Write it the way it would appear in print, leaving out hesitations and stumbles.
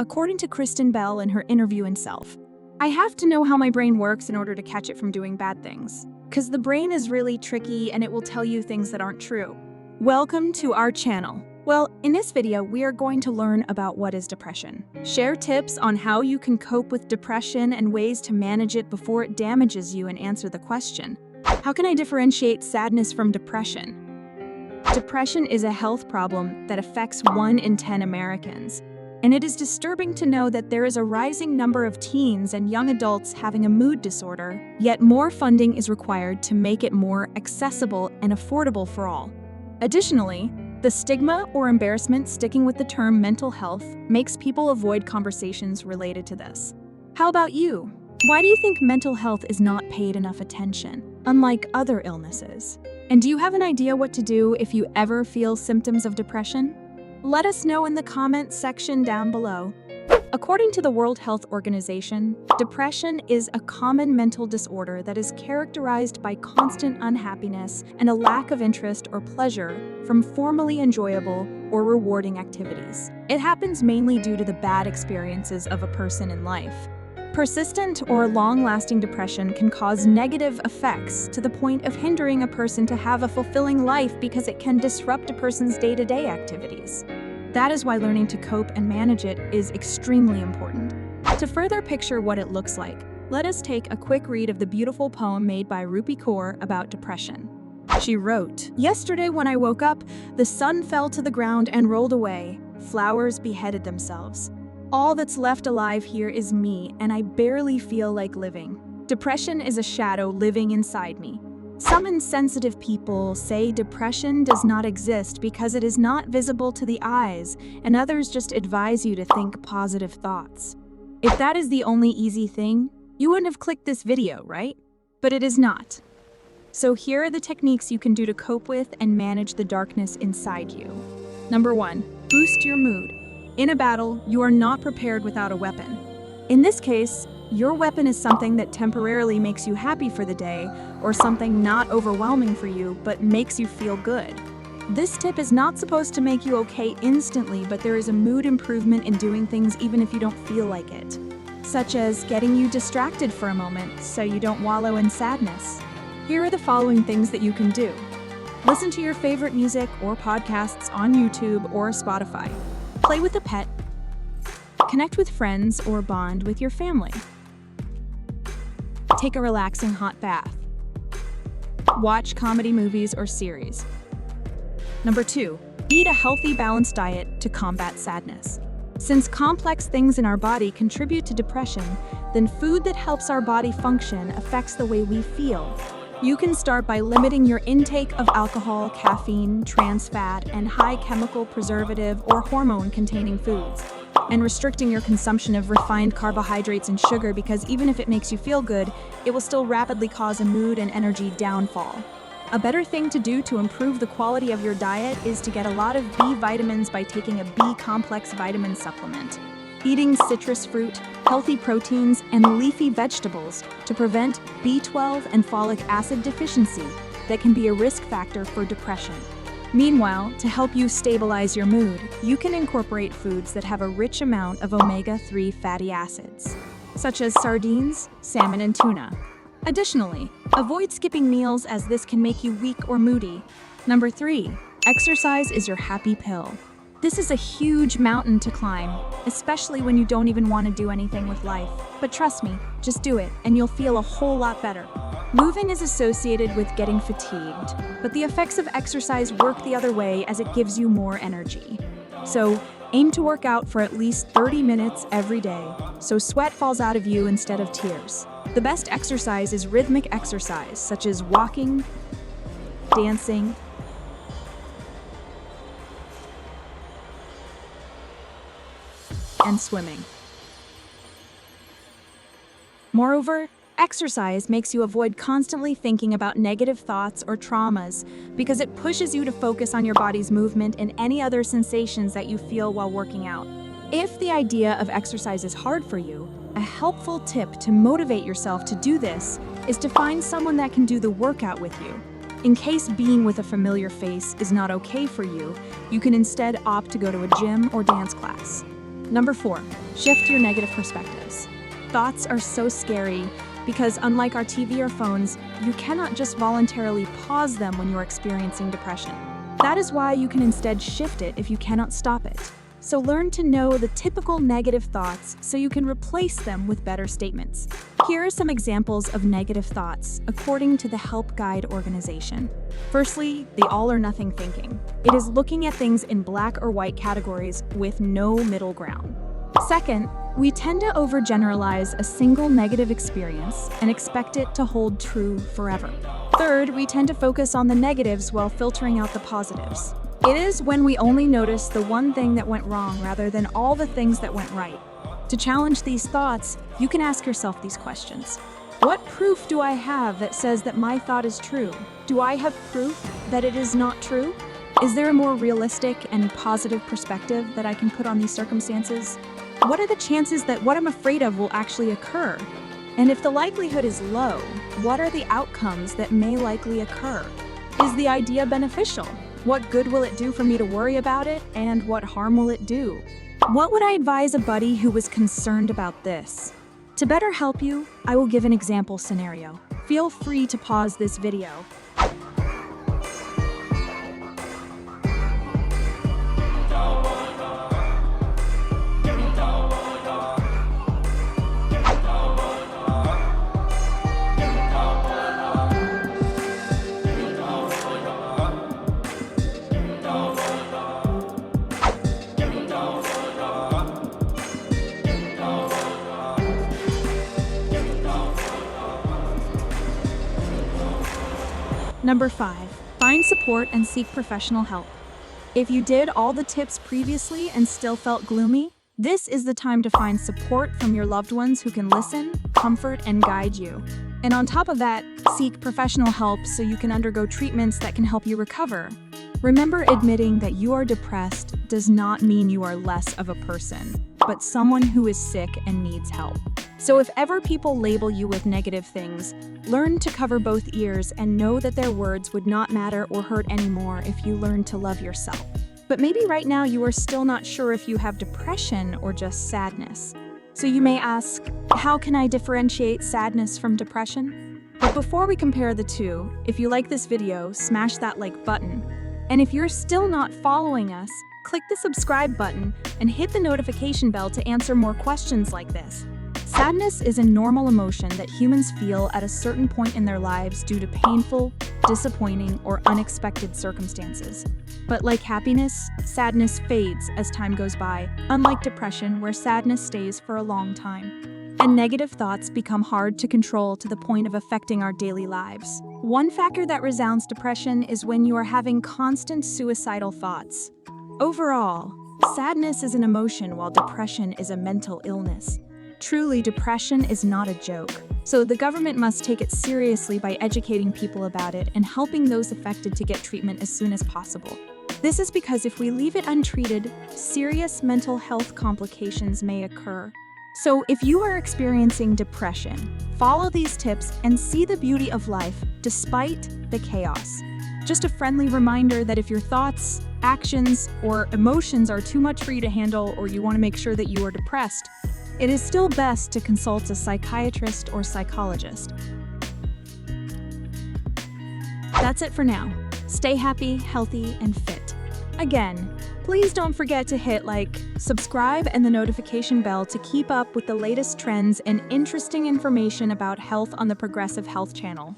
according to Kristen Bell in her interview in Self. I have to know how my brain works in order to catch it from doing bad things. Because the brain is really tricky and it will tell you things that aren't true. Welcome to our channel. Well, in this video, we are going to learn about what is depression. Share tips on how you can cope with depression and ways to manage it before it damages you, and answer the question, how can I differentiate sadness from depression? Depression is a health problem that affects 1 in 10 Americans. And it is disturbing to know that there is a rising number of teens and young adults having a mood disorder, yet more funding is required to make it more accessible and affordable for all. Additionally, the stigma or embarrassment sticking with the term mental health makes people avoid conversations related to this. How about you? Why do you think mental health is not paid enough attention, unlike other illnesses? And do you have an idea what to do if you ever feel symptoms of depression? Let us know in the comments section down below. According to the World Health Organization, depression is a common mental disorder that is characterized by constant unhappiness and a lack of interest or pleasure from formally enjoyable or rewarding activities. It happens mainly due to the bad experiences of a person in life. Persistent or long-lasting depression can cause negative effects to the point of hindering a person to have a fulfilling life because it can disrupt a person's day-to-day activities. That is why learning to cope and manage it is extremely important. To further picture what it looks like, let us take a quick read of the beautiful poem made by Rupi Kaur about depression. She wrote, "Yesterday when I woke up, the sun fell to the ground and rolled away. Flowers beheaded themselves. All that's left alive here is me, and I barely feel like living. Depression is a shadow living inside me. Some insensitive people say depression does not exist because it is not visible to the eyes, and others just advise you to think positive thoughts. If that is the only easy thing, you wouldn't have clicked this video, right? But it is not. So here are the techniques you can do to cope with and manage the darkness inside you. Number 1, boost your mood. In a battle, you are not prepared without a weapon. In this case, your weapon is something that temporarily makes you happy for the day, or something not overwhelming for you but makes you feel good. This tip is not supposed to make you okay instantly, but there is a mood improvement in doing things even if you don't feel like it, such as getting you distracted for a moment so you don't wallow in sadness. Here are the following things that you can do. Listen to your favorite music or podcasts on YouTube or Spotify. Play with a pet. Connect with friends or bond with your family. Take a relaxing hot bath. Watch comedy movies or series. Number 2, eat a healthy, balanced diet to combat sadness. Since complex things in our body contribute to depression, then food that helps our body function affects the way we feel. You can start by limiting your intake of alcohol, caffeine, trans fat, and high chemical, preservative, or hormone-containing foods, and restricting your consumption of refined carbohydrates and sugar, because even if it makes you feel good, it will still rapidly cause a mood and energy downfall. A better thing to do to improve the quality of your diet is to get a lot of B vitamins by taking a B-complex vitamin supplement. Eating citrus fruit, healthy proteins, and leafy vegetables to prevent B12 and folic acid deficiency that can be a risk factor for depression. Meanwhile, to help you stabilize your mood, you can incorporate foods that have a rich amount of omega-3 fatty acids, such as sardines, salmon, and tuna. Additionally, avoid skipping meals as this can make you weak or moody. Number 3, exercise is your happy pill. This is a huge mountain to climb, especially when you don't even want to do anything with life. But trust me, just do it and you'll feel a whole lot better. Moving is associated with getting fatigued, but the effects of exercise work the other way as it gives you more energy. So, aim to work out for at least 30 minutes every day, so sweat falls out of you instead of tears. The best exercise is rhythmic exercise, such as walking, dancing, and swimming. Moreover, exercise makes you avoid constantly thinking about negative thoughts or traumas because it pushes you to focus on your body's movement and any other sensations that you feel while working out. If the idea of exercise is hard for you, a helpful tip to motivate yourself to do this is to find someone that can do the workout with you. In case being with a familiar face is not okay for you, you can instead opt to go to a gym or dance class. Number 4, shift your negative perspectives. Thoughts are so scary because unlike our TV or phones, you cannot just voluntarily pause them when you're experiencing depression. That is why you can instead shift it if you cannot stop it. So learn to know the typical negative thoughts so you can replace them with better statements. Here are some examples of negative thoughts according to the Help Guide organization. Firstly, the all or nothing thinking. It is looking at things in black or white categories with no middle ground. Second, we tend to overgeneralize a single negative experience and expect it to hold true forever. Third, we tend to focus on the negatives while filtering out the positives. It is when we only notice the one thing that went wrong rather than all the things that went right. To challenge these thoughts, you can ask yourself these questions. What proof do I have that says that my thought is true? Do I have proof that it is not true? Is there a more realistic and positive perspective that I can put on these circumstances? What are the chances that what I'm afraid of will actually occur? And if the likelihood is low, what are the outcomes that may likely occur? Is the idea beneficial? What good will it do for me to worry about it, and what harm will it do? What would I advise a buddy who was concerned about this? To better help you, I will give an example scenario. Feel free to pause this video. Number 5, find support and seek professional help. If you did all the tips previously and still felt gloomy, this is the time to find support from your loved ones who can listen, comfort, and guide you. And on top of that, seek professional help so you can undergo treatments that can help you recover. Remember, admitting that you are depressed does not mean you are less of a person, but someone who is sick and needs help. So if ever people label you with negative things, learn to cover both ears and know that their words would not matter or hurt anymore if you learn to love yourself. But maybe right now you are still not sure if you have depression or just sadness. So you may ask, how can I differentiate sadness from depression? But before we compare the two, if you like this video, smash that like button. And if you're still not following us, click the subscribe button and hit the notification bell to answer more questions like this. Sadness is a normal emotion that humans feel at a certain point in their lives due to painful, disappointing, or unexpected circumstances. But like happiness, sadness fades as time goes by, unlike depression where sadness stays for a long time. And negative thoughts become hard to control to the point of affecting our daily lives. One factor that resounds depression is when you are having constant suicidal thoughts. Overall, sadness is an emotion while depression is a mental illness. Truly, depression is not a joke. So the government must take it seriously by educating people about it and helping those affected to get treatment as soon as possible. This is because if we leave it untreated, serious mental health complications may occur. So if you are experiencing depression, follow these tips and see the beauty of life despite the chaos. Just a friendly reminder that if your thoughts, actions, or emotions are too much for you to handle or you want to make sure that you are depressed, it is still best to consult a psychiatrist or psychologist. That's it for now. Stay happy, healthy, and fit. Again, please don't forget to hit like, subscribe, and the notification bell to keep up with the latest trends and interesting information about health on the Progressive Health channel.